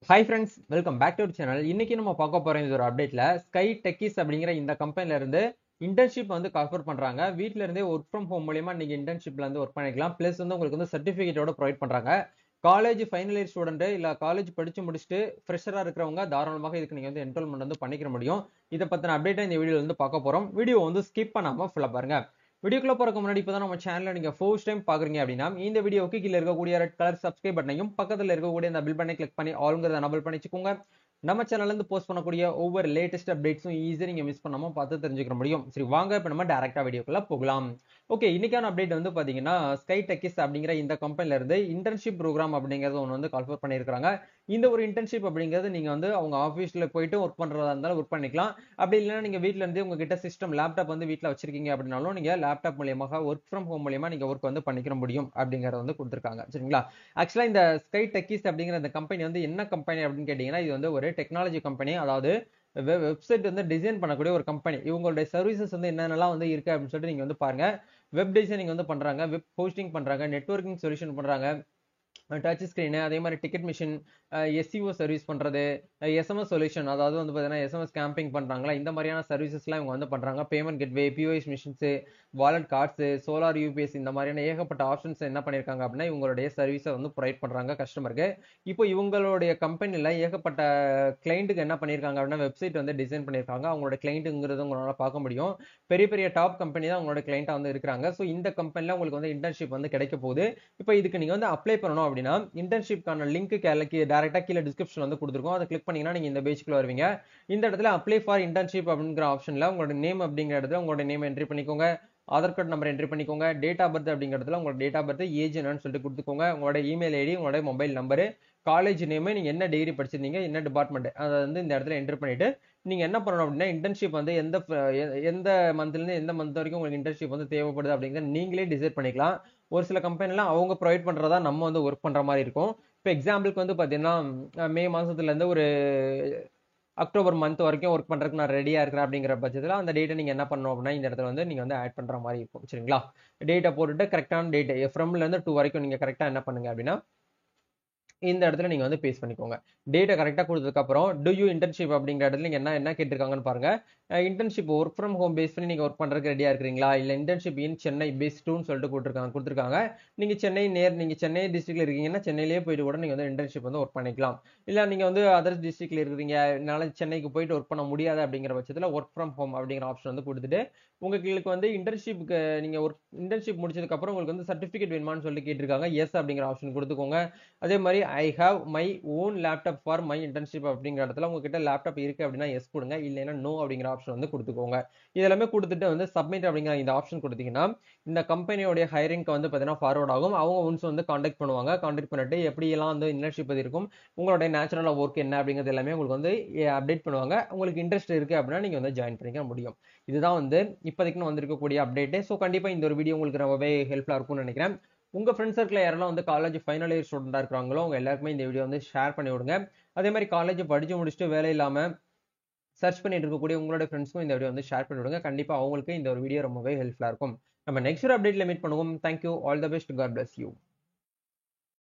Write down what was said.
Hi friends, welcome back to channel. இன்னைக்கு நம்ம பார்க்க போற இந்த ஒரு அப்டேட்ல ஸ்கை டெக்கிஸ் அப்படிங்கிற இந்த கம்பெனில இருந்து இன்டர்ன்ஷிப் வந்து ஆஃபர் பண்றாங்க. வீட்ல இருந்தே ஒர்க் ஃப்ரம் ஹோம் மூலியமா நீங்க இன்டர்ன்ஷிப்ல வந்து ஒர்க் பண்ணிக்கலாம். பிளஸ் வந்து உங்களுக்கு வந்து சர்டிபிகேட்டோட ப்ரொவைட் பண்றாங்க. காலேஜ் ஃபைனல் இயர் ஸ்டூடெண்ட் இல்ல காலேஜ் படிச்சு முடிச்சுட்டு ஃப்ரெஷரா இருக்கிறவங்க தாராளமாக இதுக்கு நீங்க வந்து என்ரோல்மெண்ட் வந்து பண்ணிக்க முடியும். இதை பத்தின அப்டேட்டை இந்த வீடியோல வந்து பார்க்க போறோம். வீடியோ வந்து ஸ்கிப் பண்ணாம ஃபுல்லா பாருங்க. வீடியோக்குள்ள போறதுக்கு முன்னாடி இப்பதான் நம்ம சேனல்ல நீங்க ஃபர்ஸ்ட் டைம் பாக்குறீங்க அப்படின்னா இந்த வீடியோக்கு கீழ இருக்கக்கூடிய ரெட் கலர் சப்ஸ்கிரைப் பட்டனையும் பக்கத்துல இருக்கக்கூடிய அந்த பில் பண்ணி கிளிக் பண்ணி ஆளுங்கிறத எனபிள் பண்ணி வச்சுக்கோங்க. நம்ம சேனல்ல இருந்து போஸ்ட் பண்ணக்கூடிய ஒவ்வொரு லேட்டஸ்ட் அப்டேட்ஸும் ஈஸியா நீங்க மிஸ் பண்ணாம பார்த்து தெரிஞ்சுக்க முடியும். சரி, வாங்க இப்ப நம்ம டைரக்டா வீடியோக்குள்ள போகலாம். ஓகே, இன்னைக்கான அப்டேட் வந்து பாத்தீங்கன்னா ஸ்கை டெக்கிஸ் அப்படிங்கிற இந்த கம்பெனில இருந்து இன்டர்ன்ஷிப் ப்ரோக்ராம் அப்படிங்கறது ஒன்று வந்து கால்ஃபர் பண்ணியிருக்காங்க. இந்த ஒரு இன்டர்ன்ஷிப் அப்படிங்கிறது நீங்க வந்து அவங்க ஆஃபீஸ்ல போயிட்டு ஒர்க் பண்றதா இருந்தாலும் ஒர்க் பண்ணிக்கலாம். அப்படி இல்லைன்னா நீங்க வீட்ல இருந்து உங்ககிட்ட சிஸ்டம் லேப்டாப் வந்து வீட்ல வச்சிருக்கீங்க அப்படின்னாலும் நீங்க லேப்டாப் மூலியமாக ஒர்க் ஃப்ரம் ஹோம் மூலியமா நீங்க ஒர்க் வந்து பண்ணிக்க முடியும் அப்படிங்கறத வந்து கொடுத்திருக்காங்க. சரிங்களா? ஆக்சுவலா இந்த ஸ்கை டெக்கிஸ் அப்படிங்கிற இந்த கம்பெனி வந்து என்ன கம்பெனி அப்படின்னு கேட்டீங்கன்னா, இது வந்து ஒரு டெக்னாலஜி கம்பெனி. அதாவது வெப்சைட் வந்து டிசைன் பண்ணக்கூடிய ஒரு கம்பெனி. இவங்களுடைய சர்வீசஸ் வந்து என்னென்னலாம் வந்து இருக்கு அப்படின்னு சொல்லிட்டு நீங்க வந்து பாருங்க. வெப் டிசைனிங் வந்து பண்றாங்க, வெப் ஹோஸ்டிங் பண்றாங்க, நெட்வொர்க்கிங் சொல்யூஷன் பண்றாங்க, டச் ஸ்கிரீனு, அதே மாதிரி டிக்கெட் மிஷின், எஸ்சிஓ சர்வீஸ் பண்றது, எஸ்எம்எஸ் சொல்யூஷன், அதாவது வந்து பார்த்தீங்கன்னா எஸ்எம்எஸ் கேம்பிங் பண்றாங்களா, இந்த மாதிரியான சர்வீசஸ்லாம் இவங்க வந்து பண்றாங்க. Payment gateway, POS machines, wallet cards, solar UPS, இந்த மாதிரியான ஏகப்பட்ட ஆப்ஷன்ஸ் என்ன பண்ணிருக்காங்க அப்படின்னா இவங்களுடைய சர்வீஸை வந்து ப்ரொவைட் பண்றாங்க கஸ்டமருக்கு. இப்போ இவங்களுடைய கம்பெனில ஏகப்பட்ட கிளைண்ட்டுக்கு என்ன பண்ணிருக்காங்க அப்படின்னா வெப்சைட் வந்து டிசைன் பண்ணிருக்காங்க. அவங்களோட கிளைண்ட்டுங்கிறது உங்களால பார்க்க முடியும். பெரிய பெரிய டாப் கம்பெனி தான் அவங்களோட கிளைண்டா வந்து இருக்கிறாங்க. ஸோ இந்த கம்பெனில உங்களுக்கு வந்து இன்டர்ன்ஷிப் வந்து கிடைக்க போகுது. இப்போ இதுக்கு நீங்க வந்து அப்ளை பண்ணணும் அப்படின்னா இன்டர்ன்ஷிப்கான லிங்க் டைரக்டா கீழே டிஸ்கிரிப்ஷன் வந்து கொடுத்துருக்கோம். அதை கிளிக் பண்ணீங்கன்னா நீங்க இந்த பேஜ்க்குள்ள வருவீங்க. இந்த இடத்துல அப்ளை ஃபார் இன்டர்ன்ஷிப் அப்படிங்கிற ஆப்ஷன்ல உங்களோட நேம் அப்படிங்கிற இடத்துல உங்களோட நேம் என்ட்ரி பண்ணிக்கோங்க. ஆதார் கார்டு நம்பர் என்ட்ரி பண்ணிக்கோங்க. டேட் ஆஃப் பர்த் அப்படிங்கிறதுல உங்களோட டேட் ஆஃப் பர்த், ஏஜ் என்னன்னு சொல்லிட்டு கொடுத்துக்கோங்க. உங்களோட இமெயில் ஐடி, உங்களோட மொபைல் நம்பரு, காலேஜ் நேம், நீங்க என்ன டிகிரி படிச்சிருந்தீங்க, என்ன டிபார்ட்மெண்ட், அதை வந்து இந்த இடத்துல என்டர் பண்ணிட்டு நீங்க என்ன பண்ணணும் அப்படின்னா இன்டர்ன்ஷிப் வந்து எந்த மந்த்ல இருந்து எந்த மந்த் வரைக்கும் உங்களுக்கு இன்டர்ன்ஷிப் வந்து தேவைப்படுது அப்படிங்கிறத நீங்களே டிசைட் பண்ணிக்கலாம். ஒரு சில கம்பெனிலாம் அவங்க ப்ரொவைட் பண்றதா நம்ம வந்து ஒர்க் பண்ற மாதிரி இருக்கும். இப்போ எக்ஸாம்பிளுக்கு வந்து பாத்தீங்கன்னா மே மாசத்துல இருந்து ஒரு அக்டோபர் மந்த் வரைக்கும் ஒர்க் பண்றதுக்கு நான் ரெடியா இருக்கிறேன் அப்படிங்கிற பட்சத்துல அந்த டேட்டை நீங்க என்ன பண்ணணும் அப்படின்னா இந்த இடத்துல வந்து நீங்க வந்து ஆட் பண்ற மாதிரி இருக்கும். சரிங்களா? டேட்டை போட்டுட்டு கரெக்டான டேட் ஃப்ரம்ல இருந்து 2 வரைக்கும் நீங்க கரெக்டா என்ன பண்ணுங்க அப்படின்னா இந்த இடத்துல நீங்க வந்து பேஸ் பண்ணிக்கோங்க. டேட்டா கரெக்டா கொடுத்ததுக்கு அப்புறம் டு யூ இன்டர்ன்ஷிப் அப்படிங்கிற இடத்துல நீங்க என்ன என்ன கேட்டிருக்காங்கன்னு பாருங்க. Internship work from home base பண்ணி நீங்க ஒர்க் பண்றதுக்கு ரெடியா இருக்கிறீங்களா, இல்ல இன்டர்ன்ஷிப் இன் சென்னை பேஸ் 2ன்னு சொல்லிட்டு கொடுத்துருக்காங்க. நீங்க சென்னை டிஸ்ட்ரிக்ட்ல இருக்கீங்கன்னா சென்னையிலேயே போயிட்டு கூட நீங்க வந்து இன்டர்ன்ஷிப் வந்து ஒர்க் பண்ணிக்கலாம். இல்ல நீங்க வந்து அதர் டிஸ்ட்ரிக்ட்ல இருக்கீங்க, என்னால சென்னைக்கு போயிட்டு ஒர்க் பண்ண முடியாது அப்படிங்கிற பட்சத்துல ஒர்க் ஃப்ரம் ஹோம் அப்படிங்கிற ஆப்ஷன் வந்து கொடுத்துட்டு உங்களுக்கு வந்து இன்டர்ன்ஷிப்க்கு நீங்க இன்டர்ன்ஷிப் முடிச்சதுக்கு அப்புறம் உங்களுக்கு வந்து சர்டிபிகேட் வேணுமான்னு சொல்லி கேட்டிருக்காங்க. எஸ் அப்படிங்கிற ஆப்ஷன் கொடுத்துக்கோங்க. அதே மாதிரி I have my own laptop for my internship அப்படிங்கிற இடத்துல உங்ககிட்ட லேப்டாப் இருக்கு அப்படின்னா எஸ் கொடுங்க, இல்லைன்னா நோ அப்படிங்கிற ஆப்ஷன் வந்து கொடுத்துக்கோங்க. இதெல்லாமே கொடுத்துட்டு வந்து சப்மிட் அப்படிங்கிற இந்த ஆப்ஷன் கொடுத்தீங்கன்னா இந்த கம்பெனியோட ஹைரிங்க்கு வந்து பார்த்தீங்கன்னா ஃபார்வர்ட் ஆகும். அவங்க ஒன்ஸ் வந்து கான்டாக்ட் பண்ணுவாங்க. கான்டாக்ட் பண்ணிட்டு எப்படியெல்லாம் வந்து இன்டர்ன்ஷிப் இருக்கும், உங்களுடைய நேச்சுரல் ஒர்க் என்ன அப்படிங்கிறது எல்லாமே உங்களுக்கு வந்து அப்டேட் பண்ணுவாங்க. உங்களுக்கு இன்ட்ரெஸ்ட் இருக்கு அப்படின்னா நீங்க வந்து ஜாயின் பண்ணிக்க முடியும். இதுதான் வந்து இப்போதைக்கு வந்திருக்கக்கூடிய அப்டேட். ஸோ கண்டிப்பா இந்த ஒரு வீடியோ உங்களுக்கு ரொம்பவே ஹெல்ப்ஃபுல்லா இருக்கும்னு நினைக்கிறேன். உங்க ஃப்ரெண்ட்ஸ் சர்க்கிள் யாரெல்லாம் வந்து காலேஜ் ஃபைனல் இயர் ஸ்டூடெண்டா இருக்கிறாங்களோ அவங்க எல்லாருக்குமே இந்த வீடியோ வந்து ஷேர் பண்ணி விடுங்க. அதே மாதிரி காலேஜ் படிச்சு முடிச்சுட்டு வேலை இல்லாம சர்ச் பண்ணிட்டு இருக்கக்கூடிய உங்களோட ஃப்ரெண்ட்ஸ்க்கும் இந்த வீடியோ வந்து ஷேர் பண்ணி விடுங்க. கண்டிப்பா அவங்களுக்கு இந்த ஒரு வீடியோ ரொம்பவே ஹெல்ப்ஃபுல்லா இருக்கும். நம்ம நெக்ஸ்ட் ஒரு அப்டேட்ல மீட் பண்ணுவோம். Thank you, all the best, God bless you.